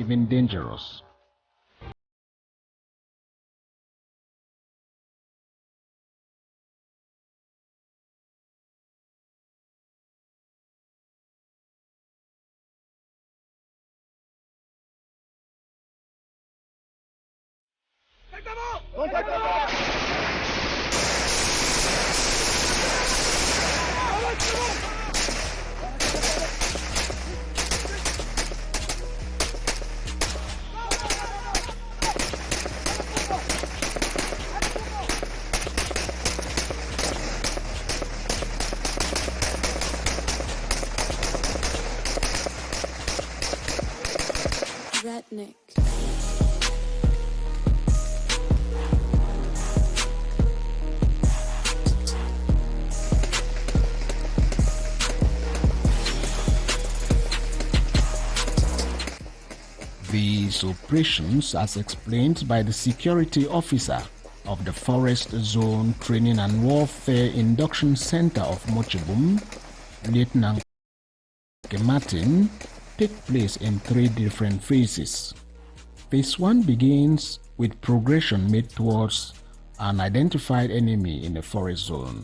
even dangerous. Redneck. These operations, as explained by the security officer of the Forest Zone Training and Warfare Induction Center of Mochibum, Lieutenant Martin, take place in 3 different phases. Phase 1 begins with progression made towards an identified enemy in the forest zone.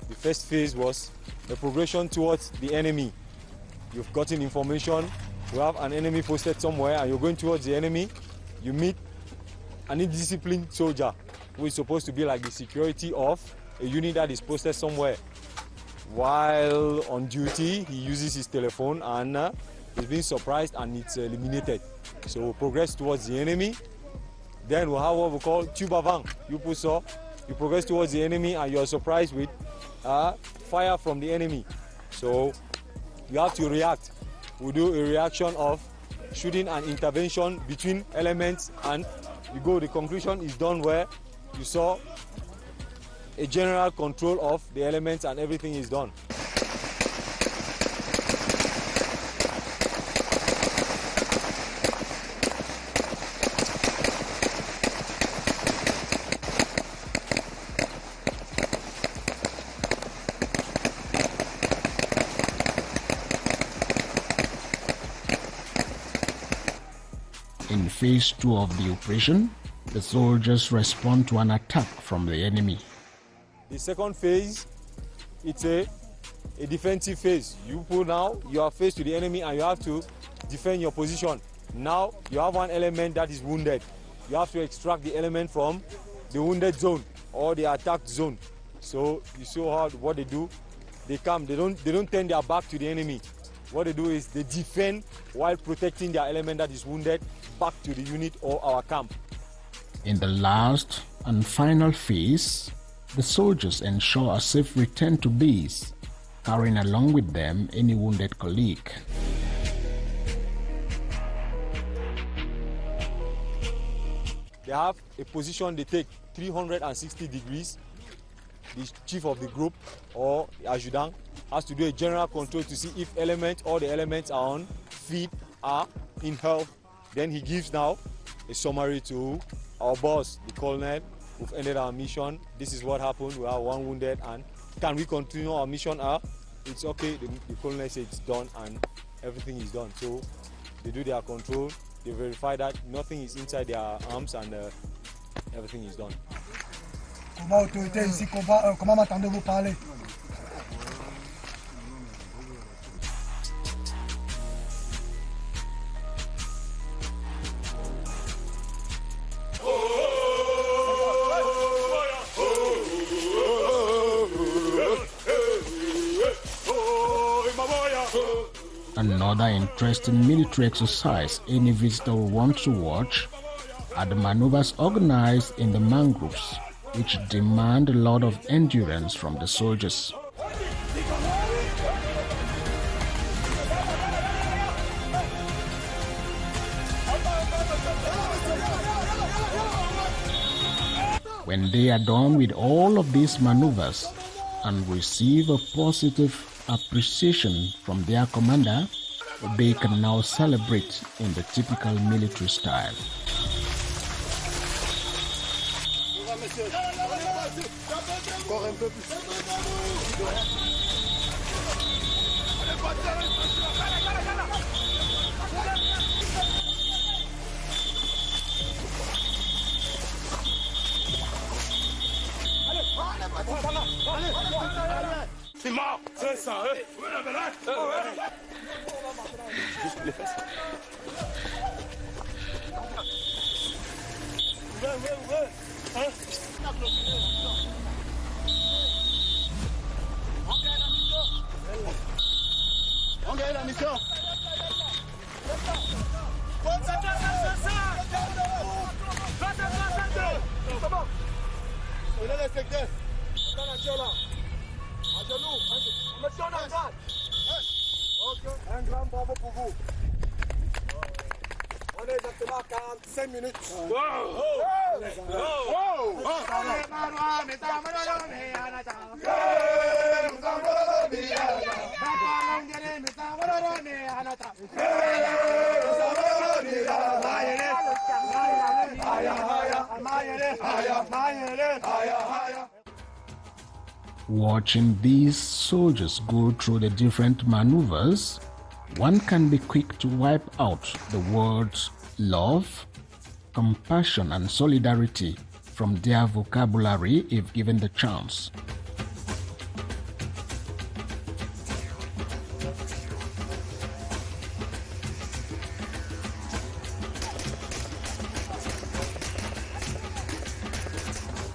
The first phase was the progression towards the enemy. You've gotten information, you have an enemy posted somewhere and you're going towards the enemy. You meet an indisciplined soldier who is supposed to be like the security of a unit that is posted somewhere. While on duty, he uses his telephone and is being surprised and it's eliminated. So we'll progress towards the enemy. Then we'll have what we call tubavang. You progress towards the enemy and you're surprised with fire from the enemy. So you have to react. We'll do a reaction of shooting and intervention between elements, and the conclusion is done where you saw a general control of the elements and everything is done. In phase 2 of the operation, the soldiers respond to an attack from the enemy. The second phase, it's a defensive phase. You are faced to the enemy and you have to defend your position. Now you have one element that is wounded. You have to extract the element from the wounded zone or the attacked zone. So you saw what they do. They come. They don't turn their back to the enemy. What they do is they defend while protecting their element that is wounded back to the unit or our camp. In the last and final phase, the soldiers ensure a safe return to base, carrying along with them any wounded colleague. They have a position they take 360 degrees. The chief of the group or the adjutant has to do a general control to see if all the elements are on, fit, are in health. Then he gives now a summary to our boss, the colonel. We've ended our mission. This is what happened. We have one wounded, and can we continue our mission? It's okay. The colonel said it's done and everything is done. So they do their control. They verify that nothing is inside their arms and everything is done. Comment m'entendez-vous parler? Another interesting military exercise any visitor will want to watch are the maneuvers organized in the mangroves, which demand a lot of endurance from the soldiers. When they are done with all of these maneuvers and receive a positive appreciation from their commander, they can now celebrate in the typical military style. Encore un peu plus. C'est mort. C'est ça. On gagne la mission. On est respecté. Un grand bravo pour vous. On est exactement à 45 minutes. Watching these soldiers go through the different maneuvers, one can be quick to wipe out the words love, compassion, and solidarity from their vocabulary if given the chance.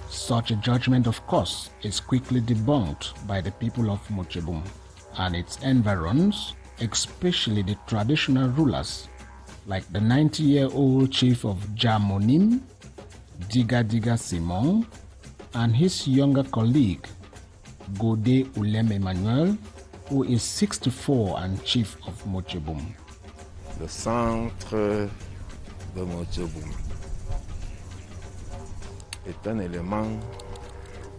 Such a judgment, of course, is quickly debunked by the people of Mochebum and its environs, especially the traditional rulers like the 90-year-old chief of Jamonim, Diga Diga Simon, and his younger colleague, Godé Oulem Emmanuel, who is 64 and chief of Mochebum. Le centre de Mochebum est un élément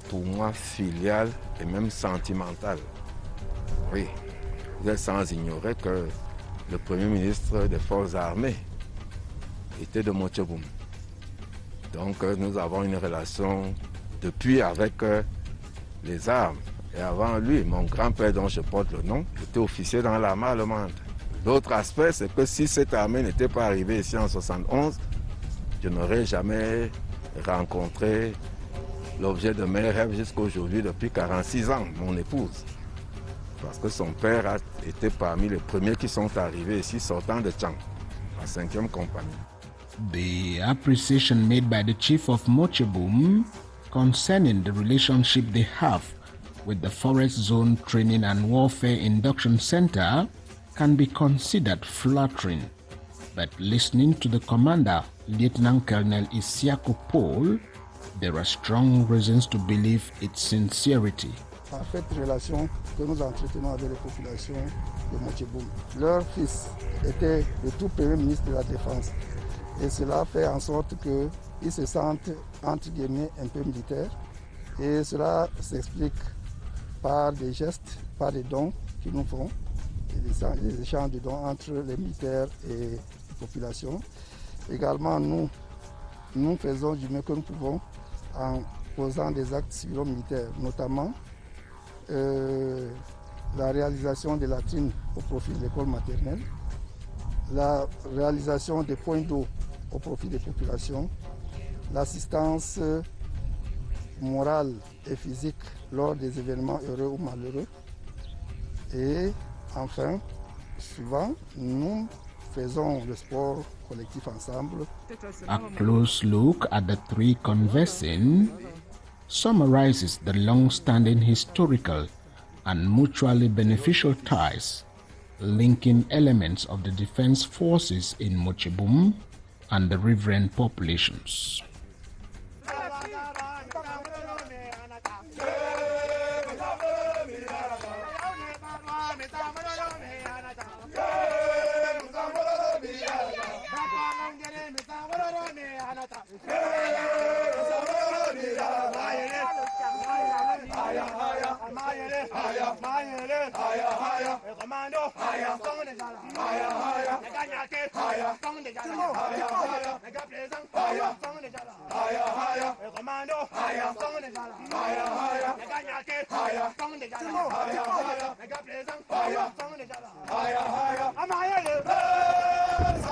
pour moi filial et même sentimental. Oui, vous êtes sans ignorer que le premier ministre des Forces armées était de Mochebum. Donc nous avons une relation depuis avec les armes. Et avant lui, mon grand-père dont je porte le nom, était officier dans l'armée allemande. L'autre aspect, c'est que si cette armée n'était pas arrivée ici en 1971, je n'aurais jamais rencontré l'objet de mes rêves jusqu'à aujourd'hui depuis 46 ans, mon épouse. Parce que son père a été parmi les premiers qui sont arrivés ici sortant de Tchang, la 5e compagnie. The appreciation made by the chief of Mochebum concerning the relationship they have with the Forest Zone Training and Warfare Induction Center can be considered flattering. But listening to the commander, Lieutenant Colonel Isiako Paul, there are strong reasons to believe its sincerity. Parfaite relation que nous entretenons avec les populations de Mochebum. Leur fils était le tout premier ministre de la Défense. Et cela fait en sorte qu'ils se sentent, entre guillemets, un peu militaires. Et cela s'explique par des gestes, par des dons qu'ils nous font, et les échanges de dons entre les militaires et les populations. Également, nous faisons du mieux que nous pouvons en posant des actes civilo-militaires, notamment la réalisation des latrines au profit de l'école maternelle, la réalisation des points d'eau au profit des populations, l'assistance morale et physique lors des événements heureux ou malheureux. Et enfin, souvent, nous faisons le sport collectif ensemble. A close look at the three conversing summarizes the long-standing historical and mutually beneficial ties linking elements of the defense forces in Mochebum and the reverend populations. commando. Song de gala. Les gars ñaké. Song de gala. Les gars plaisants. Song de gala. Amaya le.